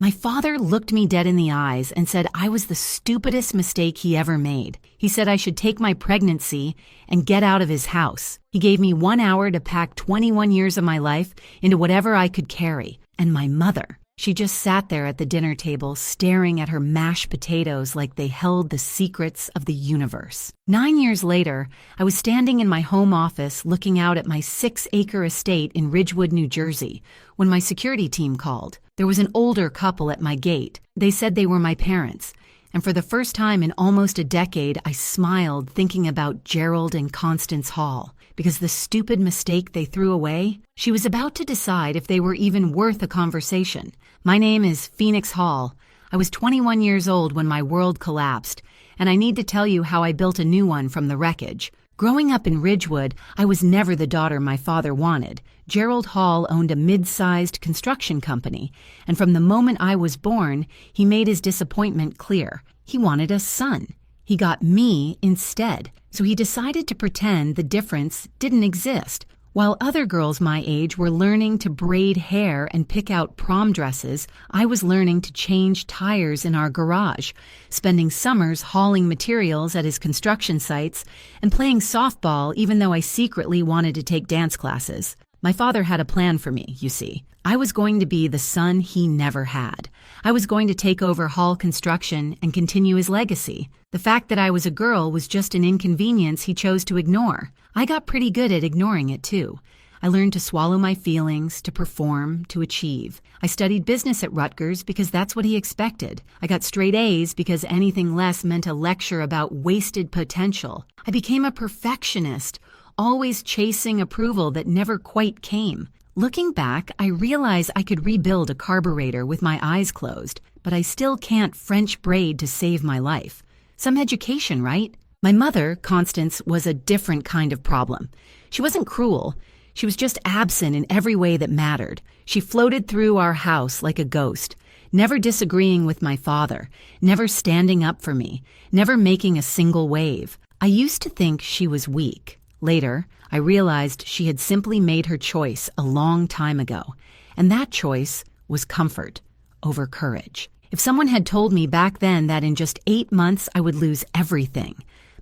My father looked me dead in the eyes and said I was the stupidest mistake he ever made. He said I should take my pregnancy and get out of his house. He gave me 1 hour to pack 21 years of my life into whatever I could carry. And my mother, she just sat there at the dinner table staring at her mashed potatoes like they held the secrets of the universe. 9 years later, I was standing in my home office looking out at my 6-acre estate in Ridgewood, New Jersey, when my security team called. There was an older couple at my gate. They said they were my parents. And for the first time in almost a decade, I smiled thinking about Gerald and Constance Hall. Because the stupid mistake they threw away, she was about to decide if they were even worth a conversation. My name is Phoenix Hall. I was 21 years old when my world collapsed, and I need to tell you how I built a new one from the wreckage. Growing up in Ridgewood, I was never the daughter my father wanted. Gerald Hall owned a mid-sized construction company, and from the moment I was born, he made his disappointment clear. He wanted a son. He got me instead, so he decided to pretend the difference didn't exist. While other girls my age were learning to braid hair and pick out prom dresses, I was learning to change tires in our garage, spending summers hauling materials at his construction sites, and playing softball even though I secretly wanted to take dance classes. My father had a plan for me, you see. I was going to be the son he never had. I was going to take over Hall Construction and continue his legacy. The fact that I was a girl was just an inconvenience he chose to ignore. I got pretty good at ignoring it, too. I learned to swallow my feelings, to perform, to achieve. I studied business at Rutgers because that's what he expected. I got straight A's because anything less meant a lecture about wasted potential. I became a perfectionist, always chasing approval that never quite came. Looking back, I realize I could rebuild a carburetor with my eyes closed, but I still can't French braid to save my life. Some education, right? My mother, Constance, was a different kind of problem. She wasn't cruel. She was just absent in every way that mattered. She floated through our house like a ghost, never disagreeing with my father, never standing up for me, never making a single wave. I used to think she was weak. Later, I realized she had simply made her choice a long time ago, and that choice was comfort over courage. If someone had told me back then that in just 8 months I would lose everything,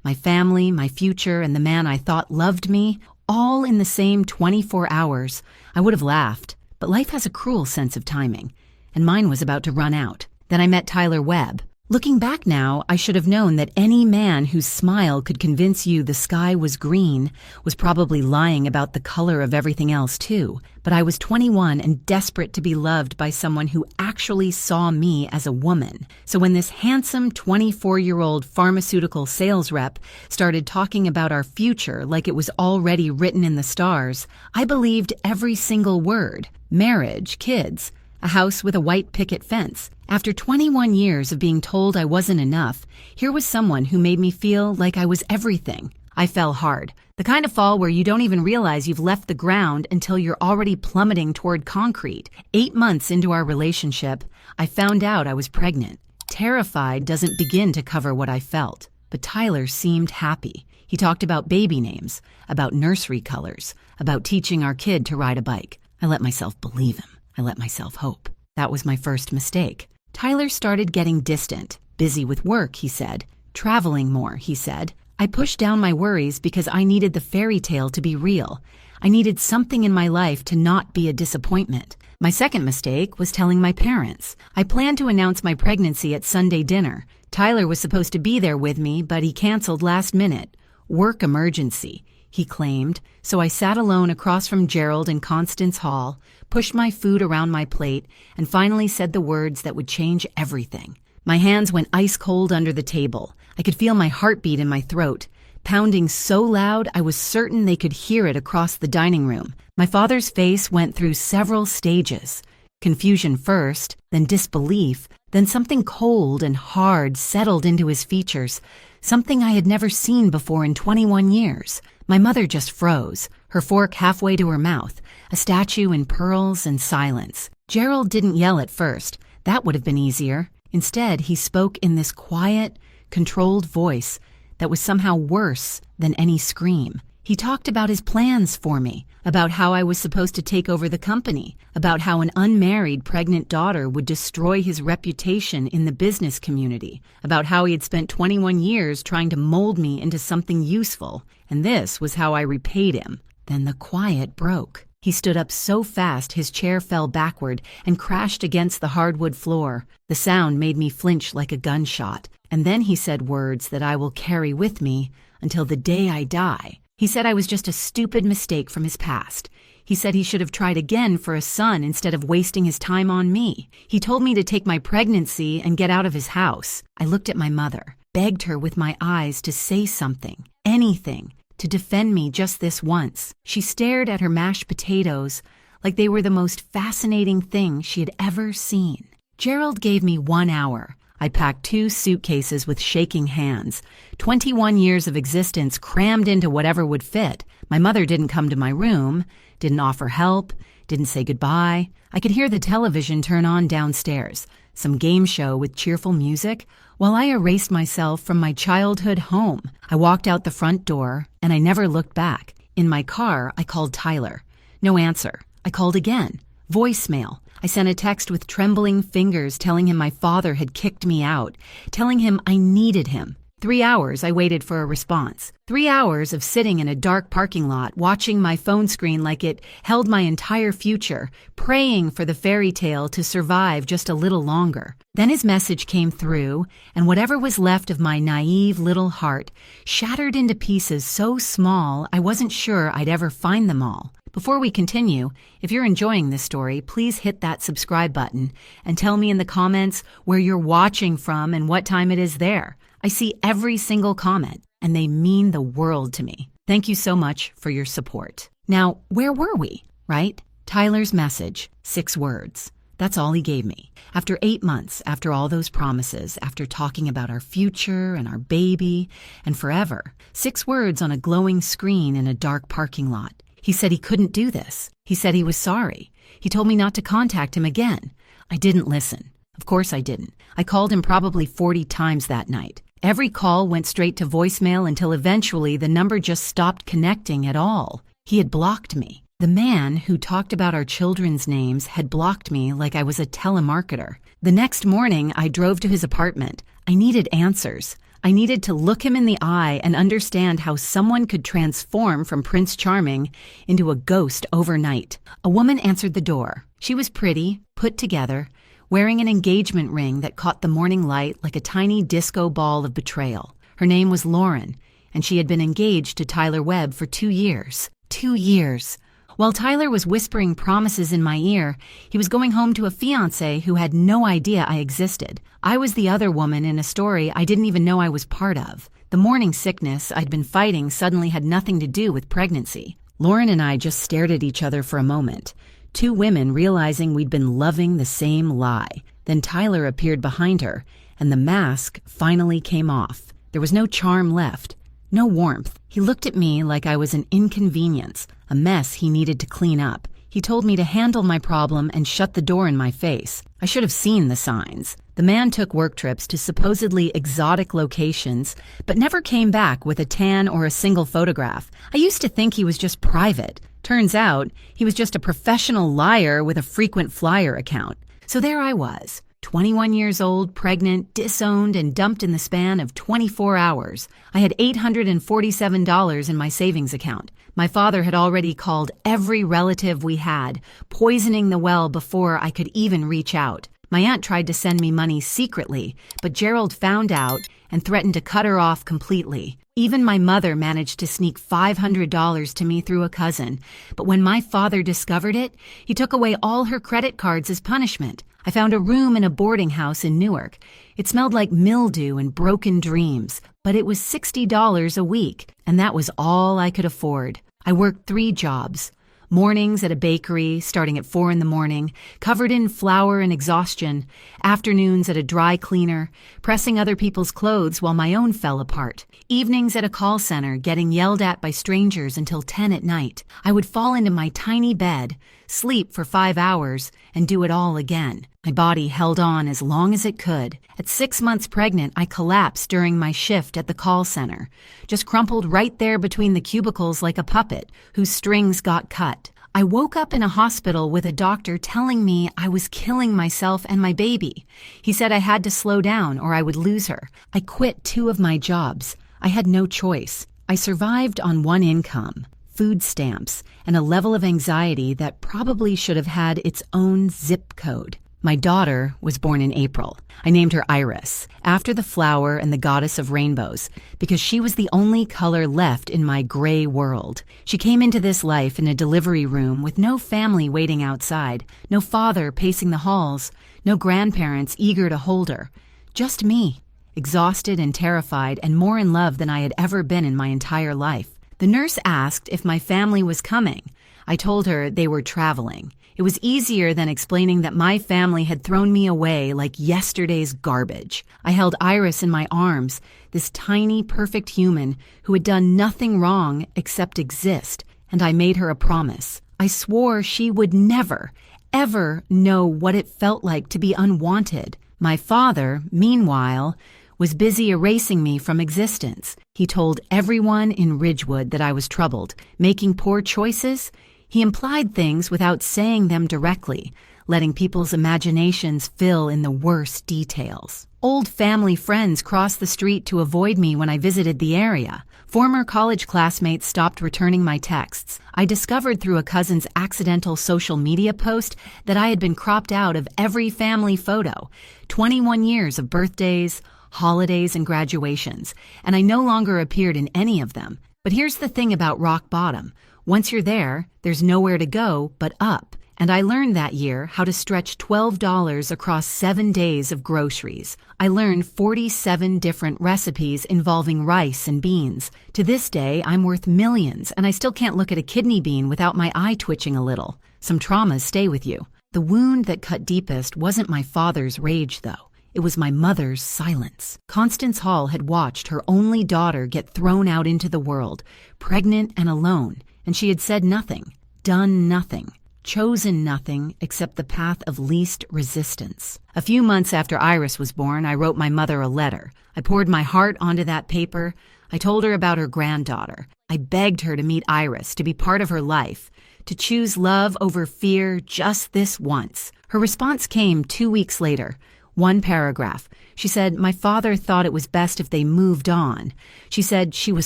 my family, my future, and the man I thought loved me, all in the same 24 hours, I would have laughed. But life has a cruel sense of timing, and mine was about to run out. Then I met Tyler Webb. Looking back now, I should have known that any man whose smile could convince you the sky was green was probably lying about the color of everything else too. But I was 21 and desperate to be loved by someone who actually saw me as a woman. So when this handsome 24-year-old pharmaceutical sales rep started talking about our future like it was already written in the stars, I believed every single word. Marriage, kids, a house with a white picket fence. After 21 years of being told I wasn't enough, here was someone who made me feel like I was everything. I fell hard. The kind of fall where you don't even realize you've left the ground until you're already plummeting toward concrete. 8 months into our relationship, I found out I was pregnant. Terrified doesn't begin to cover what I felt. But Tyler seemed happy. He talked about baby names, about nursery colors, about teaching our kid to ride a bike. I let myself believe him. I let myself hope. That was my first mistake. Tyler started getting distant. Busy with work, he said. Traveling more, he said. I pushed down my worries because I needed the fairy tale to be real. I needed something in my life to not be a disappointment. My second mistake was telling my parents. I planned to announce my pregnancy at Sunday dinner. Tyler was supposed to be there with me, but he canceled last minute. Work emergency, he claimed, so I sat alone across from Gerald and Constance Hall, pushed my food around my plate, and finally said the words that would change everything. My hands went ice cold under the table. I could feel my heartbeat in my throat, pounding so loud I was certain they could hear it across the dining room. My father's face went through several stages. Confusion first, then disbelief, then something cold and hard settled into his features, something I had never seen before in 21 years. My mother just froze, her fork halfway to her mouth, a statue in pearls and silence. Gerald didn't yell at first. That would have been easier. Instead, he spoke in this quiet, controlled voice that was somehow worse than any scream. He talked about his plans for me, about how I was supposed to take over the company, about how an unmarried pregnant daughter would destroy his reputation in the business community, about how he had spent 21 years trying to mold me into something useful, and this was how I repaid him. Then the quiet broke. He stood up so fast his chair fell backward and crashed against the hardwood floor. The sound made me flinch like a gunshot. And then he said words that I will carry with me until the day I die. He said I was just a stupid mistake from his past. He said he should have tried again for a son instead of wasting his time on me. He told me to take my pregnancy and get out of his house. I looked at my mother, begged her with my eyes to say something, anything, to defend me just this once. She stared at her mashed potatoes like they were the most fascinating thing she had ever seen. Gerald gave me 1 hour. I packed 2 suitcases with shaking hands. 21 years of existence crammed into whatever would fit. My mother didn't come to my room, didn't offer help, didn't say goodbye. I could hear the television turn on downstairs, some game show with cheerful music, while I erased myself from my childhood home. I walked out the front door, and I never looked back. In my car, I called Tyler. No answer. I called again. Voicemail. I sent a text with trembling fingers telling him my father had kicked me out, telling him I needed him. 3 hours I waited for a response. 3 hours of sitting in a dark parking lot, watching my phone screen like it held my entire future, praying for the fairy tale to survive just a little longer. Then his message came through, and whatever was left of my naive little heart shattered into pieces so small I wasn't sure I'd ever find them all. Before we continue, if you're enjoying this story, please hit that subscribe button and tell me in the comments where you're watching from and what time it is there. I see every single comment, and they mean the world to me. Thank you so much for your support. Now, where were we, right? Tyler's message, 6 words. That's all he gave me. After 8 months, after all those promises, after talking about our future and our baby and forever, 6 words on a glowing screen in a dark parking lot. He said he couldn't do this. He said he was sorry. He told me not to contact him again. I didn't listen. Of course I didn't. I called him probably 40 times that night. Every call went straight to voicemail until eventually the number just stopped connecting at all. He had blocked me. The man who talked about our children's names had blocked me like I was a telemarketer. The next morning, I drove to his apartment. I needed answers. I needed to look him in the eye and understand how someone could transform from Prince Charming into a ghost overnight. A woman answered the door. She was pretty, put together, wearing an engagement ring that caught the morning light like a tiny disco ball of betrayal. Her name was Lauren, and she had been engaged to Tyler Webb for 2 years. 2 years. While Tyler was whispering promises in my ear, he was going home to a fiancé who had no idea I existed. I was the other woman in a story I didn't even know I was part of. The morning sickness I'd been fighting suddenly had nothing to do with pregnancy. Lauren and I just stared at each other for a moment. 2 women realizing we'd been loving the same lie. Then Tyler appeared behind her, and the mask finally came off. There was no charm left. No warmth. He looked at me like I was an inconvenience, a mess he needed to clean up. He told me to handle my problem and shut the door in my face. I should have seen the signs. The man took work trips to supposedly exotic locations, but never came back with a tan or a single photograph. I used to think he was just private. Turns out, he was just a professional liar with a frequent flyer account. So there I was. 21 years old, pregnant, disowned, and dumped in the span of 24 hours. I had $847 in my savings account. My father had already called every relative we had, poisoning the well before I could even reach out. My aunt tried to send me money secretly, but Gerald found out and threatened to cut her off completely. Even my mother managed to sneak $500 to me through a cousin, but when my father discovered it, he took away all her credit cards as punishment. I found a room in a boarding house in Newark. It smelled like mildew and broken dreams, but it was $60 a week, and that was all I could afford. I worked 3 jobs. Mornings at a bakery, starting at 4 a.m, covered in flour and exhaustion. Afternoons at a dry cleaner, pressing other people's clothes while my own fell apart. Evenings at a call center, getting yelled at by strangers until 10 at night. I would fall into my tiny bed, sleep for 5 hours, and do it all again. My body held on as long as it could. At 6 months pregnant, I collapsed during my shift at the call center, just crumpled right there between the cubicles like a puppet whose strings got cut. I woke up in a hospital with a doctor telling me I was killing myself and my baby. He said I had to slow down or I would lose her. I quit 2 of my jobs. I had no choice. I survived on one income, food stamps, and a level of anxiety that probably should have had its own zip code. My daughter was born in April. I named her Iris, after the flower and the goddess of rainbows, because she was the only color left in my gray world. She came into this life in a delivery room with no family waiting outside, no father pacing the halls, no grandparents eager to hold her. Just me, exhausted and terrified and more in love than I had ever been in my entire life. The nurse asked if my family was coming. I told her they were traveling. It was easier than explaining that my family had thrown me away like yesterday's garbage. I held Iris in my arms, this tiny, perfect human who had done nothing wrong except exist, and I made her a promise. I swore she would never, ever know what it felt like to be unwanted. My father, meanwhile, was busy erasing me from existence. He told everyone in Ridgewood that I was troubled, making poor choices. He implied things without saying them directly, letting people's imaginations fill in the worst details. Old family friends crossed the street to avoid me when I visited the area. Former college classmates stopped returning my texts. I discovered through a cousin's accidental social media post that I had been cropped out of every family photo, 21 years of birthdays, holidays, and graduations, and I no longer appeared in any of them. But here's the thing about rock bottom. Once you're there, there's nowhere to go but up. And I learned that year how to stretch $12 across 7 days of groceries. I learned 47 different recipes involving rice and beans. To this day, I'm worth millions, and I still can't look at a kidney bean without my eye twitching a little. Some traumas stay with you. The wound that cut deepest wasn't my father's rage, though. It was my mother's silence. Constance Hall had watched her only daughter get thrown out into the world, pregnant and alone, and she had said nothing, done nothing, chosen nothing except the path of least resistance. A few months after Iris was born, I wrote my mother a letter. I poured my heart onto that paper. I told her about her granddaughter. I begged her to meet Iris, to be part of her life, to choose love over fear just this once. Her response came 2 weeks later. One paragraph. She said, "My father thought it was best if they moved on." She said she was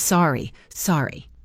sorry.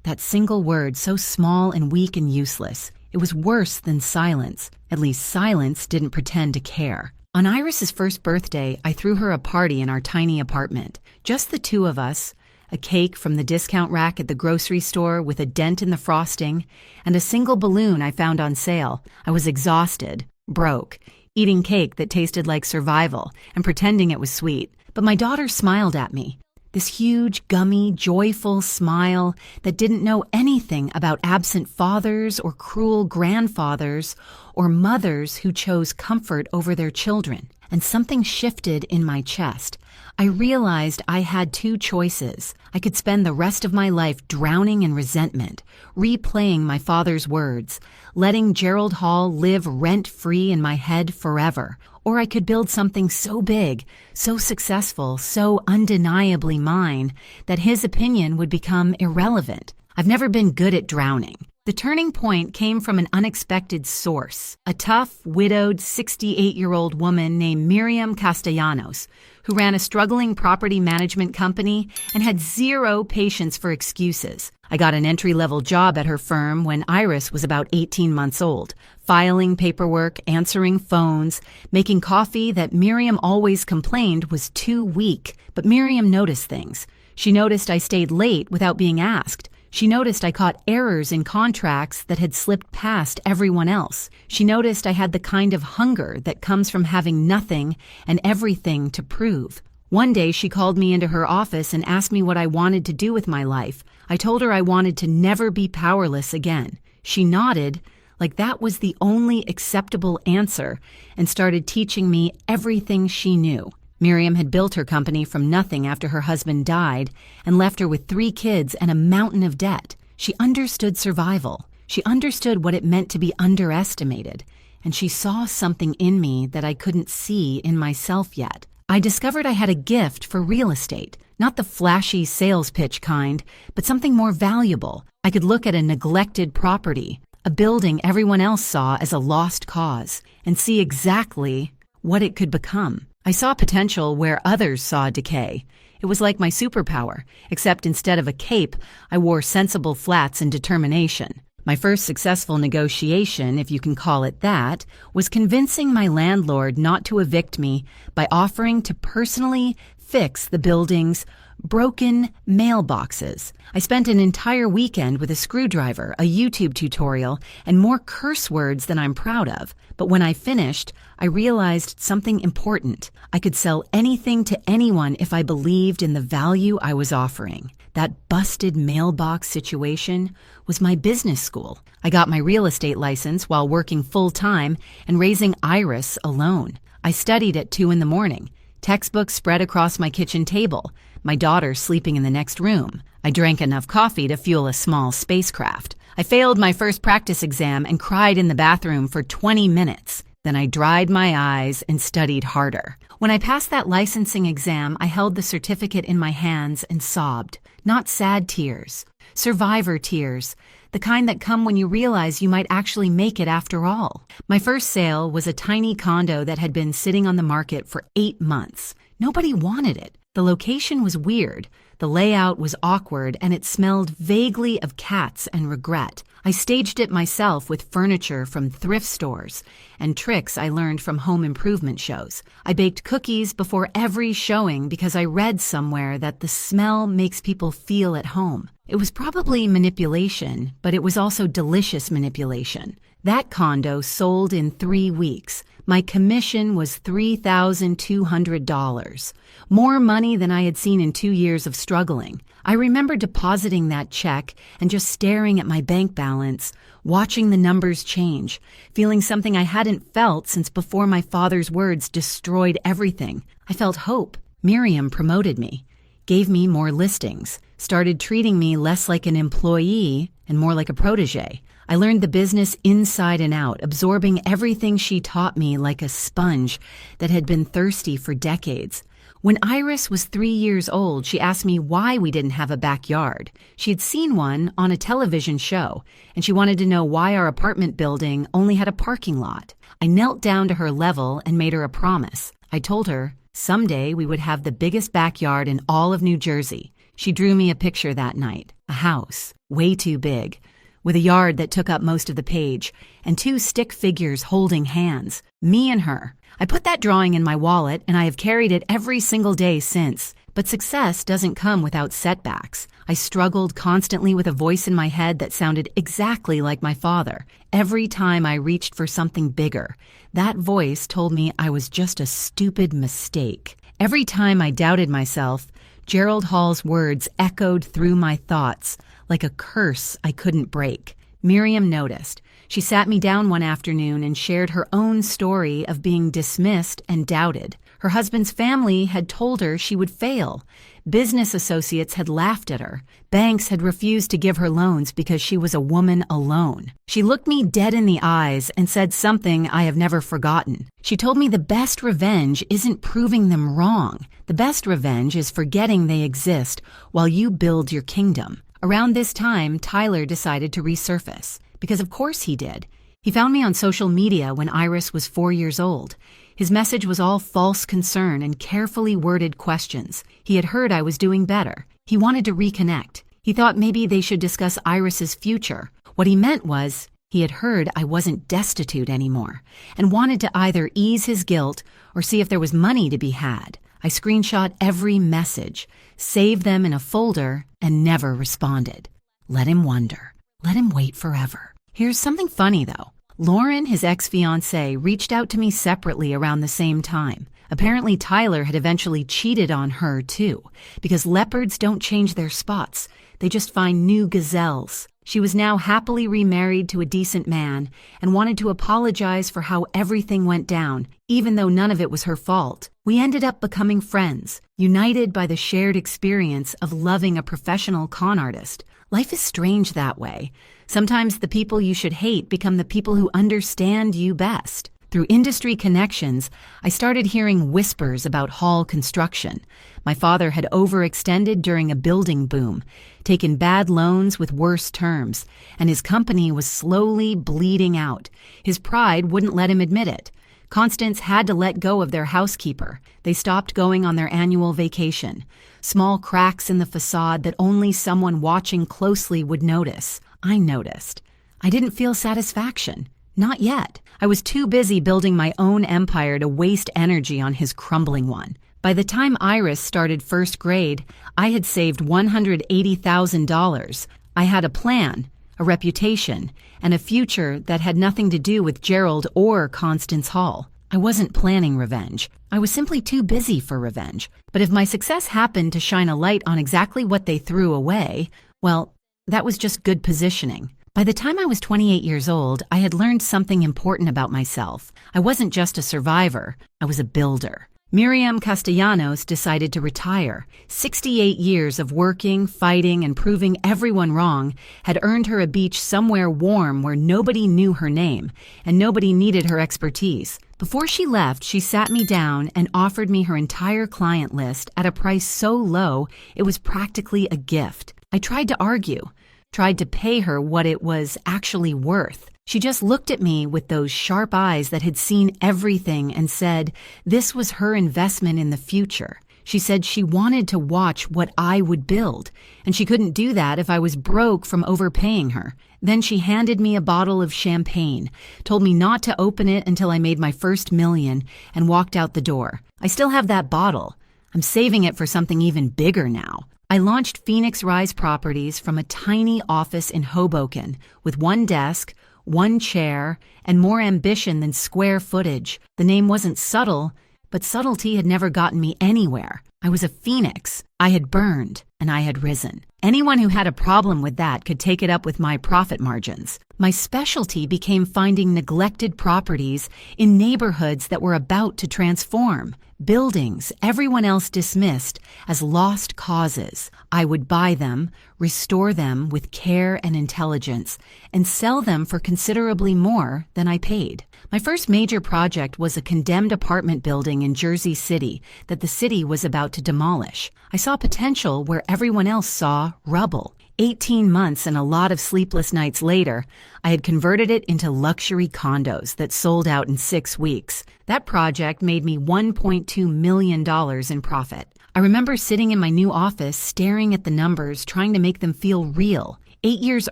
That single word, so small and weak and useless. It was worse than silence. At least silence didn't pretend to care. On Iris's first birthday, I threw her a party in our tiny apartment. Just the 2 of us, a cake from the discount rack at the grocery store with a dent in the frosting, and a single balloon I found on sale. I was exhausted, broke, eating cake that tasted like survival and pretending it was sweet. But my daughter smiled at me. This huge, gummy, joyful smile that didn't know anything about absent fathers or cruel grandfathers or mothers who chose comfort over their children. And something shifted in my chest. I realized I had 2 choices. I could spend the rest of my life drowning in resentment, replaying my father's words, letting Gerald Hall live rent-free in my head forever. Or I could build something so big, so successful, so undeniably mine, that his opinion would become irrelevant. I've never been good at drowning. The turning point came from an unexpected source, a tough, widowed, 68-year-old woman named Miriam Castellanos, who ran a struggling property management company and had 0 patience for excuses. I got an entry-level job at her firm when Iris was about 18 months old, filing paperwork, answering phones, making coffee that Miriam always complained was too weak. But Miriam noticed things. She noticed I stayed late without being asked. She noticed I caught errors in contracts that had slipped past everyone else. She noticed I had the kind of hunger that comes from having nothing and everything to prove. One day she called me into her office and asked me what I wanted to do with my life. I told her I wanted to never be powerless again. She nodded, like that was the only acceptable answer, and started teaching me everything she knew. Miriam had built her company from nothing after her husband died and left her with 3 kids and a mountain of debt. She understood survival. She understood what it meant to be underestimated, and she saw something in me that I couldn't see in myself yet. I discovered I had a gift for real estate, not the flashy sales pitch kind, but something more valuable. I could look at a neglected property, a building everyone else saw as a lost cause, and see exactly what it could become. I saw potential where others saw decay. It was like my superpower, except instead of a cape, I wore sensible flats and determination. My first successful negotiation, if you can call it that, was convincing my landlord not to evict me by offering to personally fix the building's broken mailboxes. I spent an entire weekend with a screwdriver, a YouTube tutorial, and more curse words than I'm proud of. But when I finished, I realized something important. I could sell anything to anyone if I believed in the value I was offering. That busted mailbox situation was my business school. I got my real estate license while working full-time and raising Iris alone. I studied at 2 a.m, textbooks spread across my kitchen table, my daughter sleeping in the next room. I drank enough coffee to fuel a small spacecraft. I failed my first practice exam and cried in the bathroom for 20 minutes. Then I dried my eyes and studied harder. When I passed that licensing exam, I held the certificate in my hands and sobbed. Not sad tears, survivor tears, the kind that come when you realize you might actually make it after all. My first sale was a tiny condo that had been sitting on the market for 8 months. Nobody wanted it. The location was weird, the layout was awkward, and it smelled vaguely of cats and regret. I staged it myself with furniture from thrift stores and tricks I learned from home improvement shows. I baked cookies before every showing because I read somewhere that the smell makes people feel at home. It was probably manipulation, but it was also delicious manipulation. That condo sold in 3 weeks. My commission was $3,200, more money than I had seen in 2 years of struggling. I remember depositing that check and just staring at my bank balance, watching the numbers change, feeling something I hadn't felt since before my father's words destroyed everything. I felt hope. Miriam promoted me, gave me more listings, started treating me less like an employee and more like a protege. I learned the business inside and out, absorbing everything she taught me like a sponge that had been thirsty for decades. When Iris was 3 years old, she asked me why we didn't have a backyard. She had seen one on a television show, and she wanted to know why our apartment building only had a parking lot. I knelt down to her level and made her a promise. I told her someday we would have the biggest backyard in all of New Jersey. She drew me a picture that night, a house, way too big, with a yard that took up most of the page, and 2 stick figures holding hands, me and her. I put that drawing in my wallet, and I have carried it every single day since. But success doesn't come without setbacks. I struggled constantly with a voice in my head that sounded exactly like my father. Every time I reached for something bigger, that voice told me I was just a stupid mistake. Every time I doubted myself, Gerald Hall's words echoed through my thoughts like a curse I couldn't break. Miriam noticed. She sat me down one afternoon and shared her own story of being dismissed and doubted. Her husband's family had told her she would fail. Business associates had laughed at her. Banks had refused to give her loans because she was a woman alone. She looked me dead in the eyes and said something I have never forgotten. She told me the best revenge isn't proving them wrong. The best revenge is forgetting they exist while you build your kingdom. Around this time, Tyler decided to resurface. Because of course he did. He found me on social media when Iris was 4 years old. His message was all false concern and carefully worded questions. He had heard I was doing better. He wanted to reconnect. He thought maybe they should discuss Iris's future. What he meant was, he had heard I wasn't destitute anymore and wanted to either ease his guilt or see if there was money to be had. I screenshot every message, saved them in a folder, and never responded. Let him wonder. Let him wait forever. Here's something funny, though. Lauren, his ex-fiancée, reached out to me separately around the same time. Apparently, Tyler had eventually cheated on her, too, because leopards don't change their spots. They just find new gazelles. She was now happily remarried to a decent man and wanted to apologize for how everything went down, even though none of it was her fault. We ended up becoming friends, united by the shared experience of loving a professional con artist. Life is strange that way. Sometimes the people you should hate become the people who understand you best. Through industry connections, I started hearing whispers about hall construction. My father had overextended during a building boom, taken bad loans with worse terms, and his company was slowly bleeding out. His pride wouldn't let him admit it. Constance had to let go of their housekeeper. They stopped going on their annual vacation. Small cracks in the facade that only someone watching closely would notice. I noticed. I didn't feel satisfaction. Not yet. I was too busy building my own empire to waste energy on his crumbling one. By the time Iris started first grade, I had saved $180,000. I had a plan, a reputation, and a future that had nothing to do with Gerald or Constance Hall. I wasn't planning revenge. I was simply too busy for revenge. But if my success happened to shine a light on exactly what they threw away, well, that was just good positioning. By the time I was 28 years old, I had learned something important about myself. I wasn't just a survivor, I was a builder. Miriam Castellanos decided to retire. 68 years of working, fighting, and proving everyone wrong had earned her a beach somewhere warm where nobody knew her name, and nobody needed her expertise. Before she left, she sat me down and offered me her entire client list at a price so low it was practically a gift. I tried to argue. Tried to pay her what it was actually worth. She just looked at me with those sharp eyes that had seen everything and said this was her investment in the future. She said she wanted to watch what I would build, and she couldn't do that if I was broke from overpaying her. Then she handed me a bottle of champagne, told me not to open it until I made my first million, and walked out the door. I still have that bottle. I'm saving it for something even bigger now. I launched Phoenix Rise Properties from a tiny office in Hoboken with one desk, one chair, and more ambition than square footage. The name wasn't subtle, but subtlety had never gotten me anywhere. I was a phoenix. I had burned, and I had risen. Anyone who had a problem with that could take it up with my profit margins. My specialty became finding neglected properties in neighborhoods that were about to transform. Buildings everyone else dismissed as lost causes. I would buy them, restore them with care and intelligence, and sell them for considerably more than I paid. My first major project was a condemned apartment building in Jersey City that the city was about to demolish. I saw potential where everyone else saw rubble. 18 months and a lot of sleepless nights later, I had converted it into luxury condos that sold out in 6 weeks. That project made me $1.2 million in profit. I remember sitting in my new office staring at the numbers, trying to make them feel real. 8 years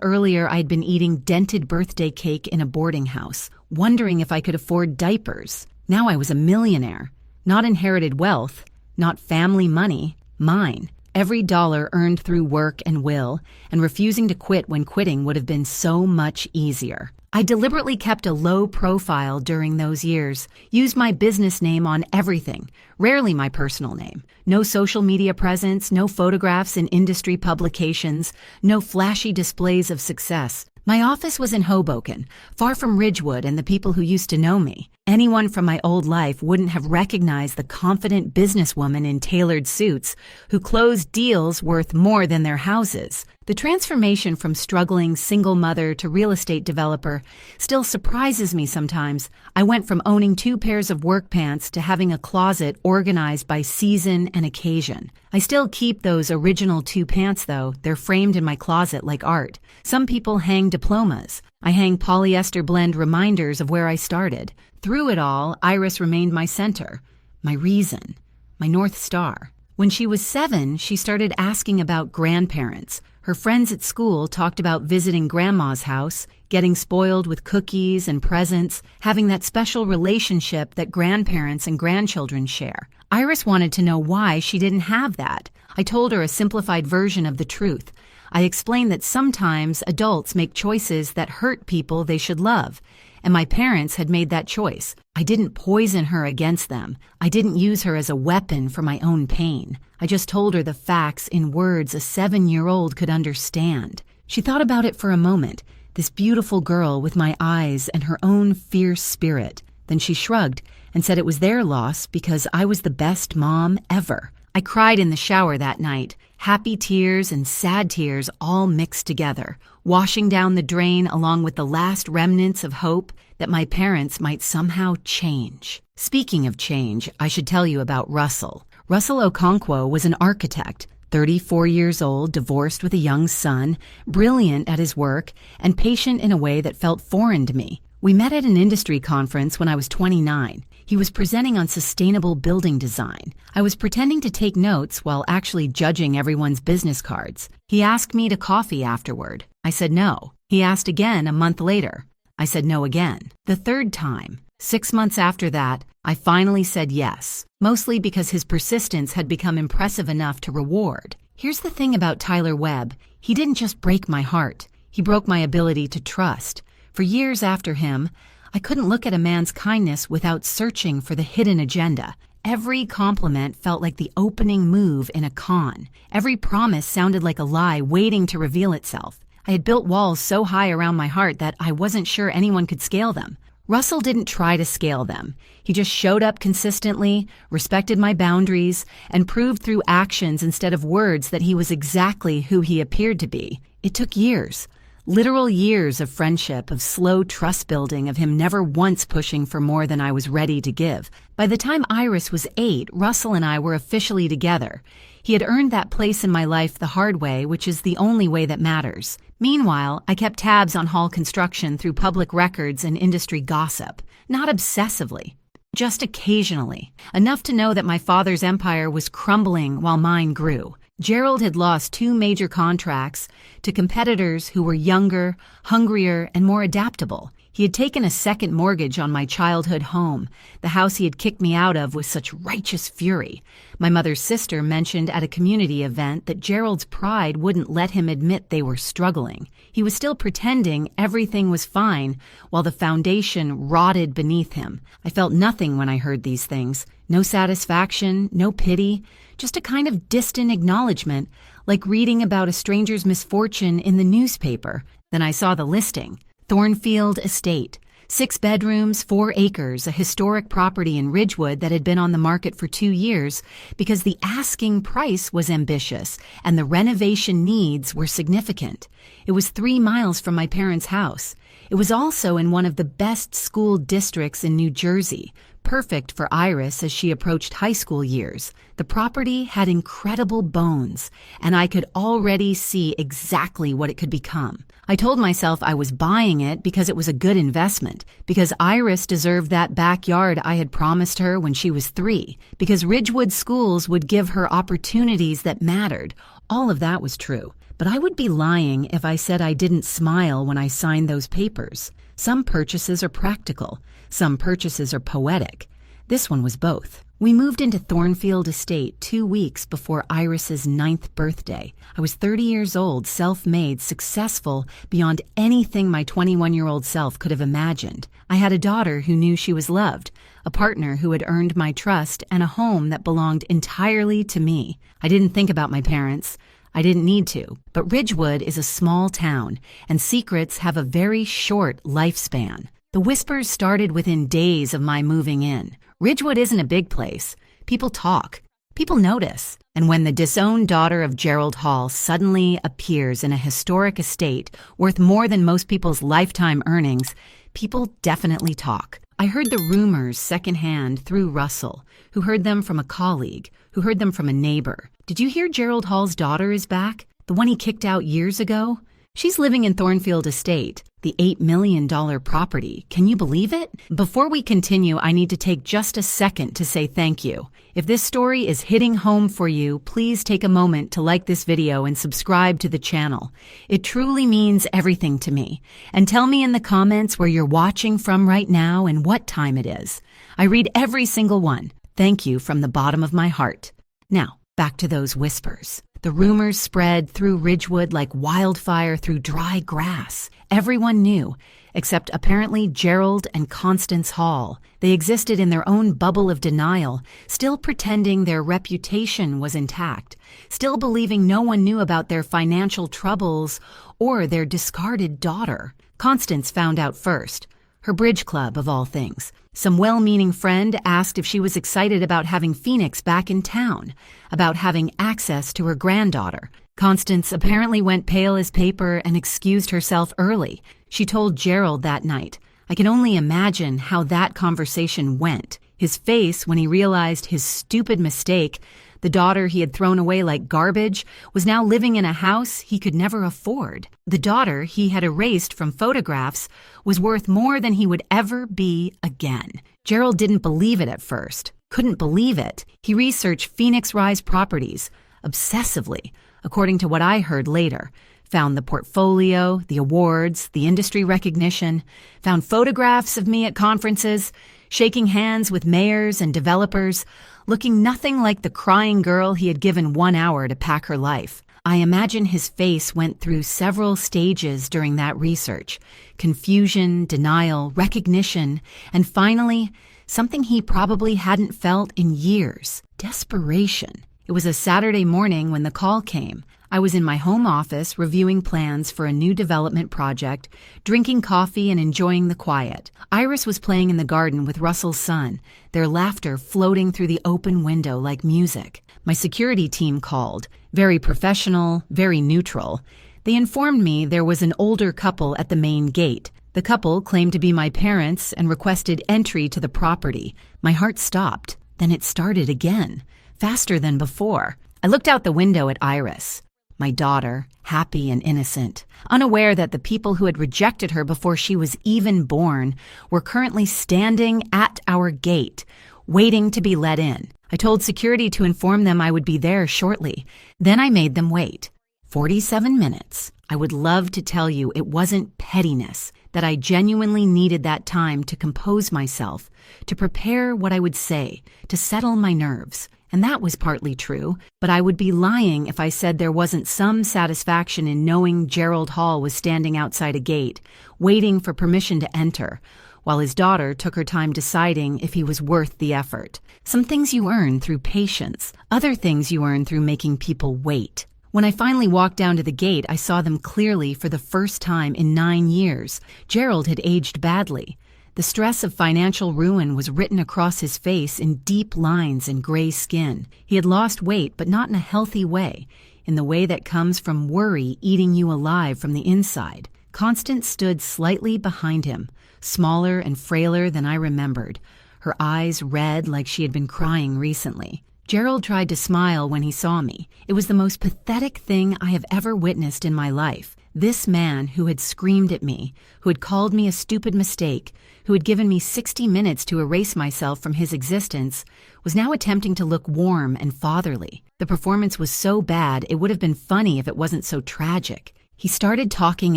earlier, I had been eating dented birthday cake in a boarding house, wondering if I could afford diapers. Now I was a millionaire. Not inherited wealth, not family money, mine. Every dollar earned through work and will, and refusing to quit when quitting would have been so much easier. I deliberately kept a low profile during those years, used my business name on everything, rarely my personal name. No social media presence, no photographs in industry publications, no flashy displays of success. My office was in Hoboken, far from Ridgewood and the people who used to know me. Anyone from my old life wouldn't have recognized the confident businesswoman in tailored suits who closed deals worth more than their houses. The transformation from struggling single mother to real estate developer still surprises me sometimes. I went from owning 2 pairs of work pants to having a closet organized by season and occasion. I still keep those original 2 pants though. They're framed in my closet like art. Some people hang diplomas. I hang polyester blend reminders of where I started. Through it all, Iris remained my center, my reason, my North Star. When she was 7, she started asking about grandparents. Her friends at school talked about visiting grandma's house, getting spoiled with cookies and presents, having that special relationship that grandparents and grandchildren share. Iris wanted to know why she didn't have that. I told her a simplified version of the truth. I explained that sometimes adults make choices that hurt people they should love, and my parents had made that choice. I didn't poison her against them. I didn't use her as a weapon for my own pain. I just told her the facts in words a 7-year-old could understand. She thought about it for a moment, this beautiful girl with my eyes and her own fierce spirit. Then she shrugged and said it was their loss because I was the best mom ever. I cried in the shower that night, happy tears and sad tears all mixed together, washing down the drain along with the last remnants of hope that my parents might somehow change. Speaking of change, I should tell you about Russell. Russell Okonkwo was an architect, 34 years old, divorced with a young son, brilliant at his work, and patient in a way that felt foreign to me. We met at an industry conference when I was 29. He was presenting on sustainable building design. I was pretending to take notes while actually judging everyone's business cards. He asked me to coffee afterward. I said no. He asked again a month later. I said no again. The third time, 6 months after that, I finally said yes, mostly because his persistence had become impressive enough to reward. Here's the thing about Tyler Webb. He didn't just break my heart. He broke my ability to trust. For years after him, I couldn't look at a man's kindness without searching for the hidden agenda. Every compliment felt like the opening move in a con. Every promise sounded like a lie waiting to reveal itself. I had built walls so high around my heart that I wasn't sure anyone could scale them. Russell didn't try to scale them. He just showed up consistently, respected my boundaries, and proved through actions instead of words that he was exactly who he appeared to be. It took years. Literal years of friendship, of slow trust building, of him never once pushing for more than I was ready to give. By the time Iris was 8, Russell and I were officially together. He had earned that place in my life the hard way, which is the only way that matters. Meanwhile, I kept tabs on Hall Construction through public records and industry gossip. Not obsessively, just occasionally. Enough to know that my father's empire was crumbling while mine grew. Gerald had lost 2 major contracts to competitors who were younger, hungrier, and more adaptable. He had taken a second mortgage on my childhood home, the house he had kicked me out of with such righteous fury. My mother's sister mentioned at a community event that Gerald's pride wouldn't let him admit they were struggling. He was still pretending everything was fine while the foundation rotted beneath him. I felt nothing when I heard these things. No satisfaction, no pity, just a kind of distant acknowledgement, like reading about a stranger's misfortune in the newspaper. Then I saw the listing. Thornfield Estate, 6 bedrooms, 4 acres, a historic property in Ridgewood that had been on the market for 2 years because the asking price was ambitious and the renovation needs were significant. It was 3 miles from my parents' house. It was also in one of the best school districts in New Jersey, perfect for Iris as she approached high school years. The property had incredible bones, and I could already see exactly what it could become. I told myself I was buying it because it was a good investment, because Iris deserved that backyard I had promised her when she was 3, because Ridgewood schools would give her opportunities that mattered. All of that was true. But I would be lying if I said I didn't smile when I signed those papers. Some purchases are practical. Some purchases are poetic. This one was both. We moved into Thornfield Estate 2 weeks before Iris's 9th birthday. I was 30 years old, self-made, successful beyond anything my 21-year-old self could have imagined. I had a daughter who knew she was loved, a partner who had earned my trust, and a home that belonged entirely to me. I didn't think about my parents. I didn't need to, but Ridgewood is a small town, and secrets have a very short lifespan. The whispers started within days of my moving in. Ridgewood isn't a big place. People talk. People notice. And when the disowned daughter of Gerald Hall suddenly appears in a historic estate worth more than most people's lifetime earnings, people definitely talk. I heard the rumors secondhand through Russell, who heard them from a colleague, who heard them from a neighbor. Did you hear Gerald Hall's daughter is back? The one he kicked out years ago? She's living in Thornfield Estate, the $8 million property. Can you believe it? Before we continue, I need to take just a second to say thank you. If this story is hitting home for you, please take a moment to like this video and subscribe to the channel. It truly means everything to me. And tell me in the comments where you're watching from right now and what time it is. I read every single one. Thank you from the bottom of my heart. Now, back to those whispers. The rumors spread through Ridgewood like wildfire through dry grass. Everyone knew, except apparently Gerald and Constance Hall. They existed in their own bubble of denial, still pretending their reputation was intact, still believing no one knew about their financial troubles or their discarded daughter. Constance found out first. her bridge club of all things. Some well-meaning friend asked if she was excited about having Phoenix back in town, about having access to her granddaughter. Constance apparently went pale as paper and excused herself early. She told Gerald that night. I can only imagine how that conversation went. His face when he realized his stupid mistake, the daughter he had thrown away like garbage, was now living in a house he could never afford. The daughter he had erased from photographs was worth more than he would ever be again. Gerald didn't believe it at first. Couldn't believe it. He researched Phoenix Rise properties obsessively, according to what I heard later. Found the portfolio, the awards, the industry recognition, found photographs of me at conferences, shaking hands with mayors and developers, looking nothing like the crying girl he had given 1 hour to pack her life. I imagine his face went through several stages during that research: confusion, denial, recognition, and finally, something he probably hadn't felt in years: desperation. It was a Saturday morning when the call came. I was in my home office reviewing plans for a new development project, drinking coffee and enjoying the quiet. Iris was playing in the garden with Russell's son, their laughter floating through the open window like music. My security team called, very professional, very neutral. They informed me there was an older couple at the main gate. The couple claimed to be my parents and requested entry to the property. My heart stopped. Then it started again, faster than before. I looked out the window at Iris, my daughter, happy and innocent, unaware that the people who had rejected her before she was even born were currently standing at our gate, waiting to be let in. I told security to inform them I would be there shortly. Then I made them wait. 47 minutes. I would love to tell you it wasn't pettiness, that I genuinely needed that time to compose myself, to prepare what I would say, to settle my nerves. And that was partly true, but I would be lying if I said there wasn't some satisfaction in knowing Gerald Hall was standing outside a gate, waiting for permission to enter, while his daughter took her time deciding if he was worth the effort. Some things you earn through patience, other things you earn through making people wait. When I finally walked down to the gate, I saw them clearly for the first time in 9 years. Gerald had aged badly. The stress of financial ruin was written across his face in deep lines and gray skin. He had lost weight, but not in a healthy way, in the way that comes from worry eating you alive from the inside. Constance stood slightly behind him, smaller and frailer than I remembered, her eyes red like she had been crying recently. Gerald tried to smile when he saw me. It was the most pathetic thing I have ever witnessed in my life. This man who had screamed at me, who had called me a stupid mistake, who had given me 60 minutes to erase myself from his existence, was now attempting to look warm and fatherly. The performance was so bad it would have been funny if it wasn't so tragic. He started talking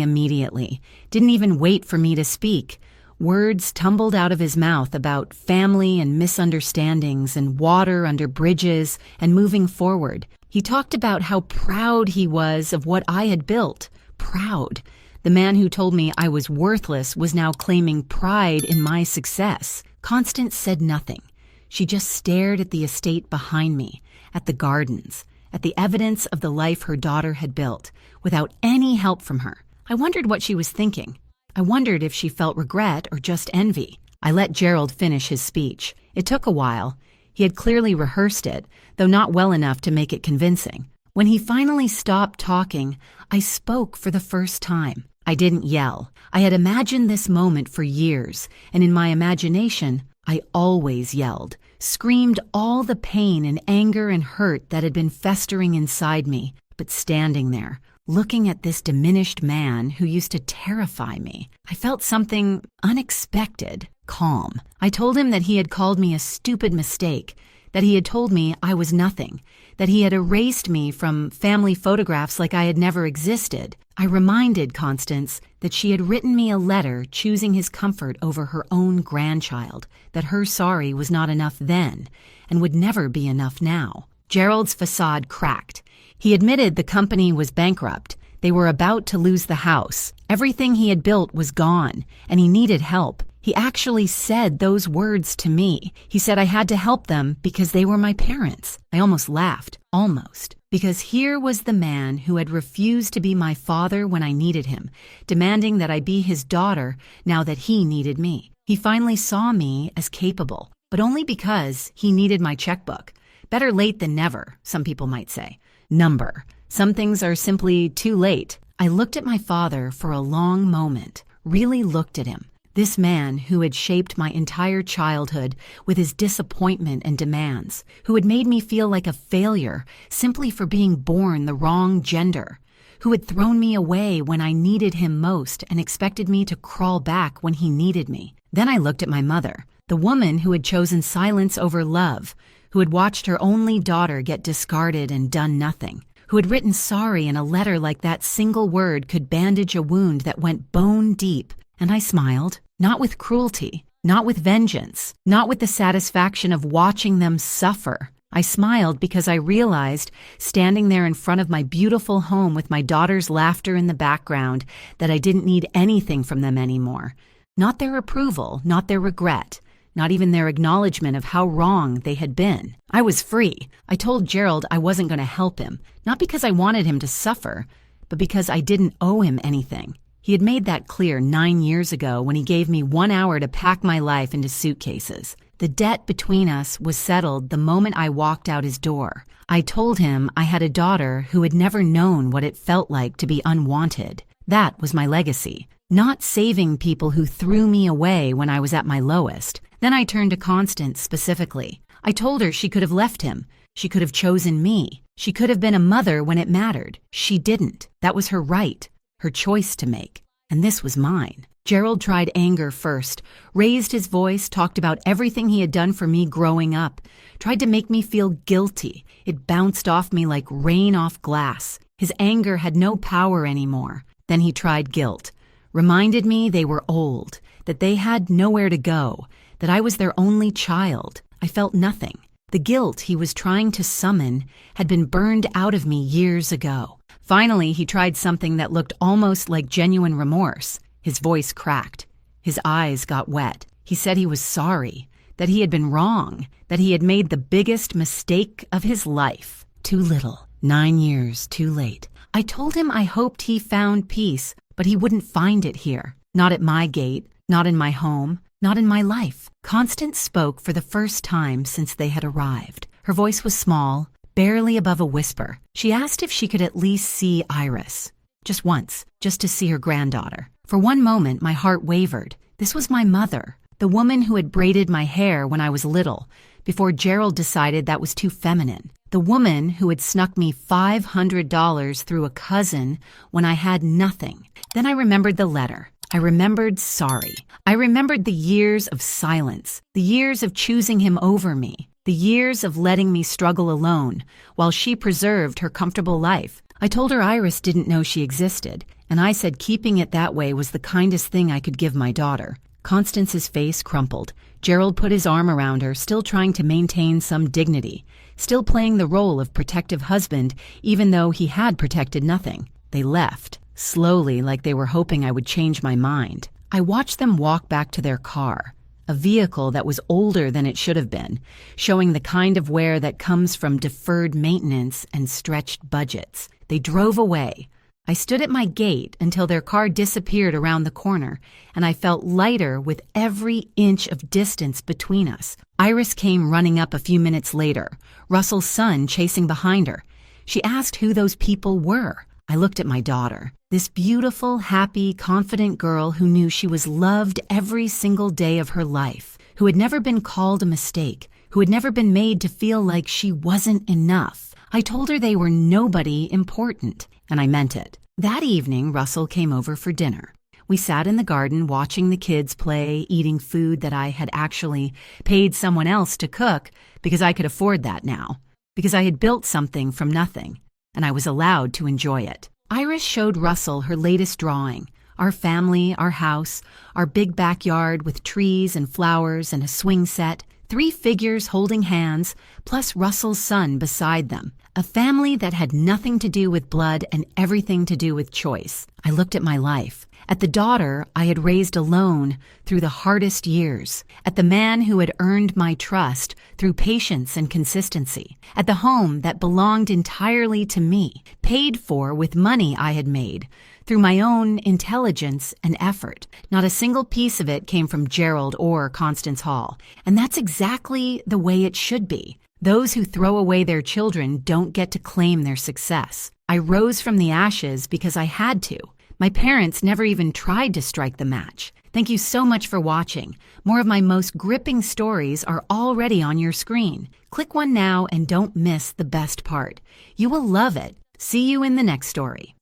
immediately, didn't even wait for me to speak. Words tumbled out of his mouth about family and misunderstandings and water under bridges and moving forward. He talked about how proud he was of what I had built. Proud. The man who told me I was worthless was now claiming pride in my success. Constance said nothing. She just stared at the estate behind me, at the gardens, at the evidence of the life her daughter had built, without any help from her. I wondered what she was thinking. I wondered if she felt regret or just envy. I let Gerald finish his speech. It took a while. He had clearly rehearsed it, though not well enough to make it convincing. When he finally stopped talking, I spoke for the first time. I didn't yell. I had imagined this moment for years, and in my imagination, I always yelled, screamed all the pain and anger and hurt that had been festering inside me, but standing there, looking at this diminished man who used to terrify me, I felt something unexpected, calm. I told him that he had called me a stupid mistake, that he had told me I was nothing, that he had erased me from family photographs like I had never existed. I reminded Constance that she had written me a letter choosing his comfort over her own grandchild, that her sorry was not enough then and would never be enough now. Gerald's facade cracked. He admitted the company was bankrupt. They were about to lose the house. Everything he had built was gone, and he needed help. He actually said those words to me. He said I had to help them because they were my parents. I almost laughed. Almost. Because here was the man who had refused to be my father when I needed him, demanding that I be his daughter now that he needed me. He finally saw me as capable, but only because he needed my checkbook. Better late than never, some people might say. Number. Some things are simply too late. I looked at my father for a long moment, really looked at him. This man who had shaped my entire childhood with his disappointment and demands, who had made me feel like a failure simply for being born the wrong gender, who had thrown me away when I needed him most and expected me to crawl back when he needed me. Then I looked at my mother, the woman who had chosen silence over love, who had watched her only daughter get discarded and done nothing, who had written sorry in a letter like that single word could bandage a wound that went bone deep. And I smiled, not with cruelty, not with vengeance, not with the satisfaction of watching them suffer. I smiled because I realized, standing there in front of my beautiful home with my daughter's laughter in the background, that I didn't need anything from them anymore. Not their approval, not their regret, not even their acknowledgement of how wrong they had been. I was free. I told Gerald I wasn't going to help him, not because I wanted him to suffer, but because I didn't owe him anything. He had made that clear 9 years ago when he gave me 1 hour to pack my life into suitcases. The debt between us was settled the moment I walked out his door. I told him I had a daughter who had never known what it felt like to be unwanted. That was my legacy, not saving people who threw me away when I was at my lowest. Then I turned to Constance specifically. I told her she could have left him. She could have chosen me. She could have been a mother when it mattered. She didn't. That was her right. Her choice to make, and this was mine. Gerald tried anger first, raised his voice, talked about everything he had done for me growing up, tried to make me feel guilty. It bounced off me like rain off glass. His anger had no power anymore. Then he tried guilt, reminded me they were old, that they had nowhere to go, that I was their only child. I felt nothing. The guilt he was trying to summon had been burned out of me years ago. Finally, he tried something that looked almost like genuine remorse. His voice cracked. His eyes got wet. He said he was sorry, that he had been wrong, that he had made the biggest mistake of his life. Too little. 9 years too late. I told him I hoped he found peace, but he wouldn't find it here. Not at my gate, not in my home, not in my life. Constance spoke for the first time since they had arrived. Her voice was small, barely above a whisper. She asked if she could at least see Iris. Just once, just to see her granddaughter. For one moment, my heart wavered. This was my mother, the woman who had braided my hair when I was little, before Gerald decided that was too feminine. The woman who had snuck me $500 through a cousin when I had nothing. Then I remembered the letter. I remembered sorry. I remembered the years of silence, the years of choosing him over me, the years of letting me struggle alone while she preserved her comfortable life. I told her Iris didn't know she existed, and I said keeping it that way was the kindest thing I could give my daughter. Constance's face crumpled. Gerald put his arm around her, still trying to maintain some dignity, still playing the role of protective husband even though he had protected nothing. They left, slowly, like they were hoping I would change my mind. I watched them walk back to their car. A vehicle that was older than it should have been, showing the kind of wear that comes from deferred maintenance and stretched budgets. They drove away. I stood at my gate until their car disappeared around the corner, and I felt lighter with every inch of distance between us. Iris came running up a few minutes later, Russell's son chasing behind her. She asked who those people were. I looked at my daughter, this beautiful, happy, confident girl who knew she was loved every single day of her life, who had never been called a mistake, who had never been made to feel like she wasn't enough. I told her they were nobody important, and I meant it. That evening, Russell came over for dinner. We sat in the garden watching the kids play, eating food that I had actually paid someone else to cook because I could afford that now, because I had built something from nothing, and I was allowed to enjoy it. Iris showed Russell her latest drawing, our family, our house, our big backyard with trees and flowers and a swing set, 3 figures holding hands, plus Russell's son beside them. A family that had nothing to do with blood and everything to do with choice. I looked at my life, At the daughter I had raised alone through the hardest years. At the man who had earned my trust through patience and consistency. At the home that belonged entirely to me, paid for with money I had made through my own intelligence and effort. Not a single piece of it came from Gerald or Constance Hall. And that's exactly the way it should be. Those who throw away their children don't get to claim their success. I rose from the ashes because I had to. My parents never even tried to strike the match. Thank you so much for watching. More of my most gripping stories are already on your screen. Click one now and don't miss the best part. You will love it. See you in the next story.